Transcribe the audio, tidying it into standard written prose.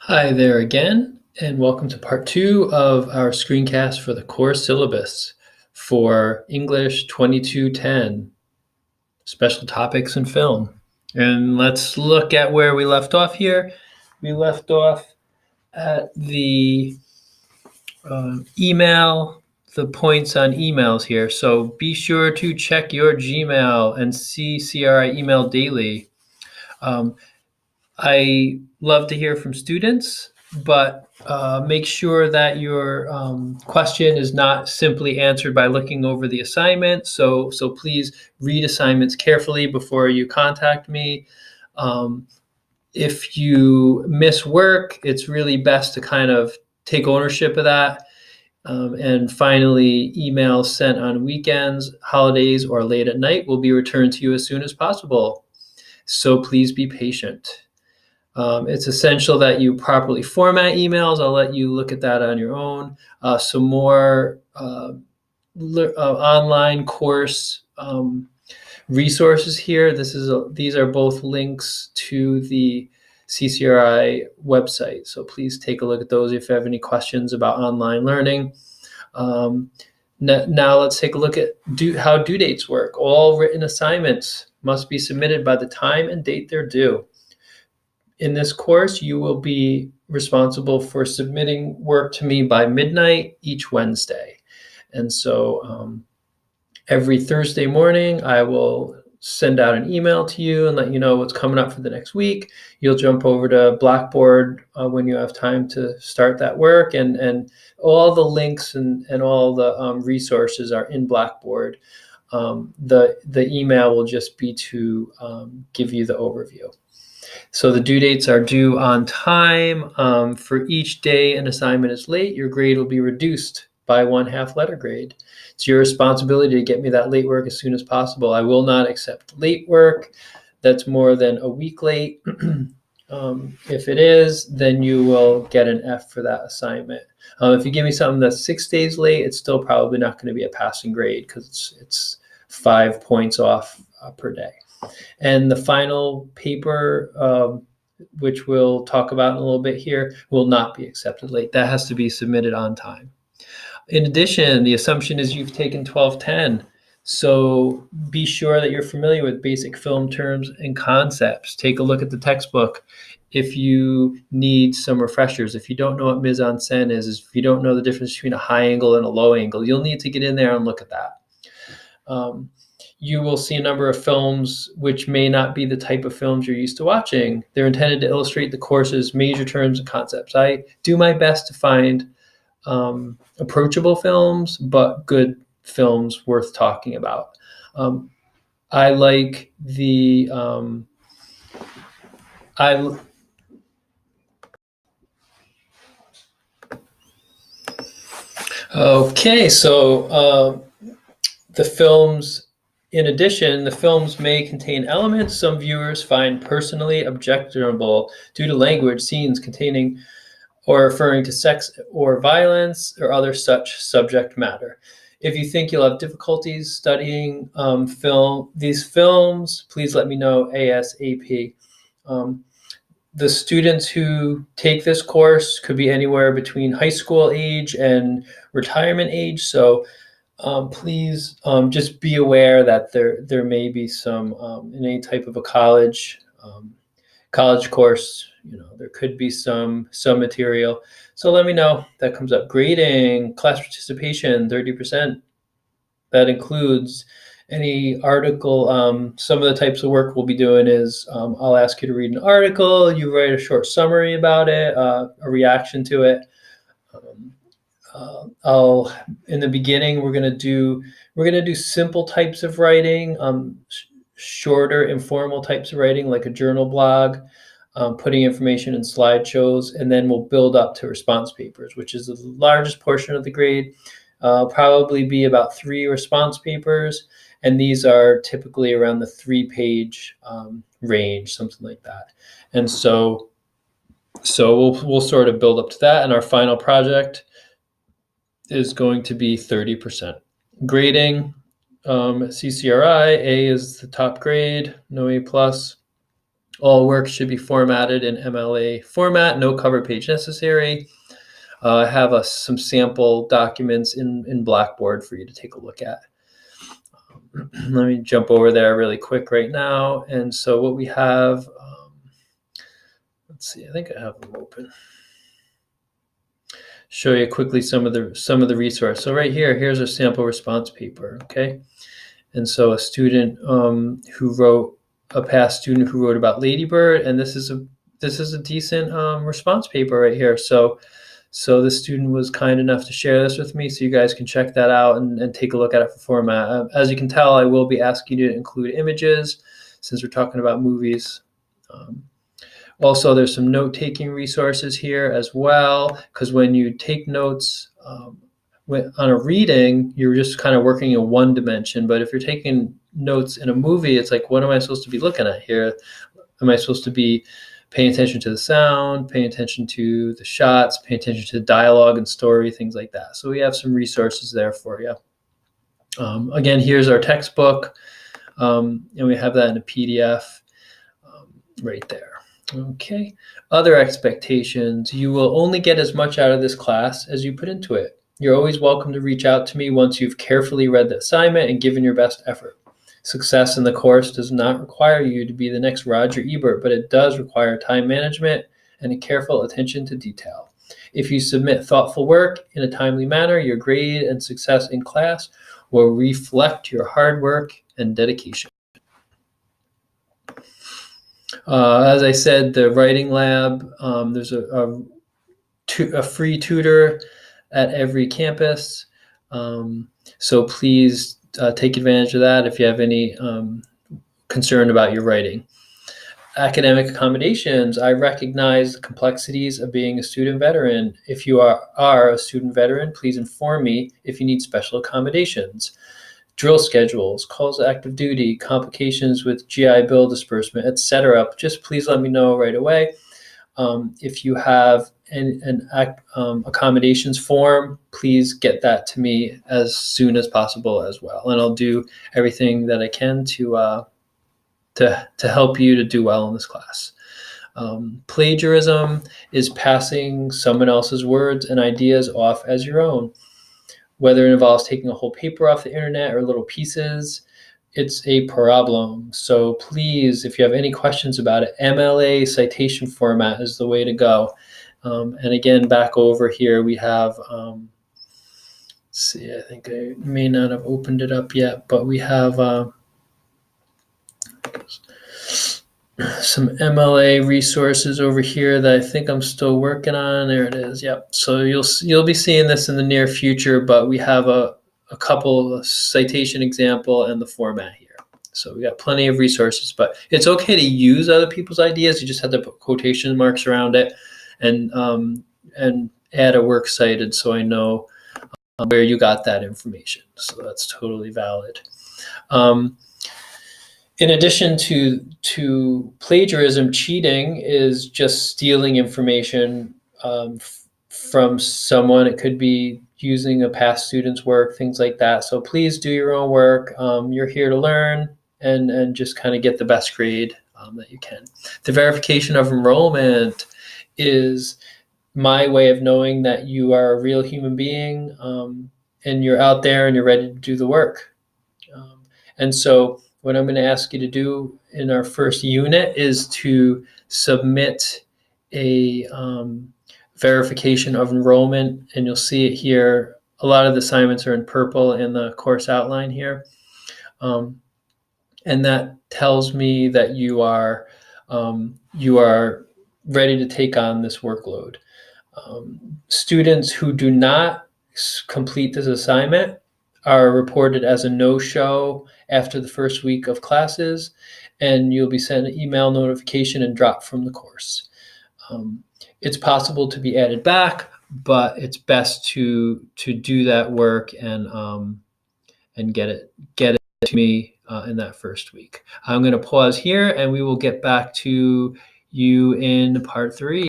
Hi there again, and welcome to part 2 of our screencast for the core syllabus for English 2210, special topics in film. And let's look at where we left off here. We left off at the email, the points on emails here. So be sure to check your Gmail and see CRI email daily. I love to hear from students, but make sure that your question is not simply answered by looking over the assignment. So please read assignments carefully before you contact me. If you miss work, it's really best to kind of take ownership of that. And finally, emails sent on weekends, holidays, or late at night will be returned to you as soon as possible. So please be patient. It's essential that you properly format emails. I'll let you look at that on your own. Some more online course resources here. These are both links to the CCRI website. So please take a look at those if you have any questions about online learning. Now let's take a look at how due dates work. All written assignments must be submitted by the time and date they're due. In this course, you will be responsible for submitting work to me by midnight each Wednesday. And so every Thursday morning, I will send out an email to you and let you know what's coming up for the next week. You'll jump over to Blackboard when you have time to start that work. And all the links and all the resources are in Blackboard. The email will just be to give you the overview. So the due dates are due on time. For each day an assignment is late, your grade will be reduced by 1/2 letter grade. It's your responsibility to get me that late work as soon as possible. I will not accept late work that's more than a week late. If it is, then you will get an F for that assignment. If you give me something that's 6 days late, it's still probably not going to be a passing grade because it's 5 points off per day. And the final paper, which we'll talk about in a little bit here, will not be accepted late. That has to be submitted on time. In addition, the assumption is you've taken 1210. So be sure that you're familiar with basic film terms and concepts. Take a look at the textbook. If you need some refreshers, if you don't know what mise-en-scène is, if you don't know the difference between a high angle and a low angle, you'll need to get in there and look at that. You will see a number of films which may not be the type of films you're used to watching. They're intended to illustrate the course's major terms and concepts. I do my best to find approachable films, but good films worth talking about. I like the okay, so the films, in addition, the films may contain elements some viewers find personally objectionable due to language, scenes containing or referring to sex or violence or other such subject matter. If you think you'll have difficulties studying these films, please let me know ASAP. The students who take this course could be anywhere between high school age and retirement age. So please just be aware that there may be some in any type of a college course, there could be some material. So let me know. That comes up. Grading, class participation, 30%. That includes any article. Some of the types of work we'll be doing is I'll ask you to read an article. You write a short summary about it, a reaction to it. In the beginning, we're gonna do simple types of writing, shorter, informal types of writing, like a journal blog, putting information in slideshows, and then we'll build up to response papers, which is the largest portion of the grade. Probably be about 3 response papers, and these are typically around the 3-page range, something like that. And so we'll sort of build up to that, and our final project is going to be 30%. Grading, CCRI, A is the top grade, no A+. All work should be formatted in MLA format, no cover page necessary. I have some sample documents in Blackboard for you to take a look at. Let me jump over there really quick right now. And so what we have, let's see, I think I have them open. Show you quickly some of the resource. So right here, here's a sample response paper, okay? And so a student a past student who wrote about Ladybird, and this is a decent response paper right here. So the student was kind enough to share this with me, so you guys can check that out and take a look at it for format. As you can tell, I will be asking you to include images since we're talking about movies. Also, there's some note-taking resources here as well, because when you take notes on a reading, you're just kind of working in one dimension. But if you're taking notes in a movie, it's like, what am I supposed to be looking at here? Am I supposed to be paying attention to the sound, paying attention to the shots, paying attention to the dialogue and story, things like that? So we have some resources there for you. Again, here's our textbook, and we have that in a PDF right there. Okay. Other expectations. You will only get as much out of this class as you put into it. You're always welcome to reach out to me once you've carefully read the assignment and given your best effort. Success in the course does not require you to be the next Roger Ebert, but it does require time management and a careful attention to detail. If you submit thoughtful work in a timely manner, your grade and success in class will reflect your hard work and dedication. As I said, the writing lab, there's a free tutor at every campus. So please take advantage of that if you have any concern about your writing. Academic accommodations. I recognize the complexities of being a student veteran. If you are a student veteran, please inform me if you need special accommodations. Drill schedules, calls to active duty, complications with GI Bill disbursement, etc. Just please let me know right away. If you have an accommodations form, please get that to me as soon as possible as well, and I'll do everything that I can to help you to do well in this class. Plagiarism is passing someone else's words and ideas off as your own. Whether it involves taking a whole paper off the internet or little pieces, it's a problem. So please, if you have any questions about it, MLA citation format is the way to go. And again, back over here, we have, let's see, I think I may not have opened it up yet, but we have some MLA resources over here that I think I'm still working on. There it is. Yep. So you'll be seeing this in the near future, but we have a couple citation example and the format here. So we got plenty of resources, but it's okay to use other people's ideas. You just have to put quotation marks around it and add a works cited so I know where you got that information. So that's totally valid. In addition to plagiarism, cheating is just stealing information from someone. It could be using a past student's work, things like that. So please do your own work. You're here to learn and just kind of get the best grade that you can. The verification of enrollment is my way of knowing that you are a real human being and you're out there and you're ready to do the work. And so what I'm going to ask you to do in our first unit is to submit a verification of enrollment, and you'll see it here. A lot of the assignments are in purple in the course outline here. And that tells me that you are ready to take on this workload. Students who do not complete this assignment are reported as a no-show after the first week of classes, and you'll be sent an email notification and dropped from the course. It's possible to be added back, but it's best to do that work and get it to me in that first week. I'm going to pause here, and we will get back to you in part 3.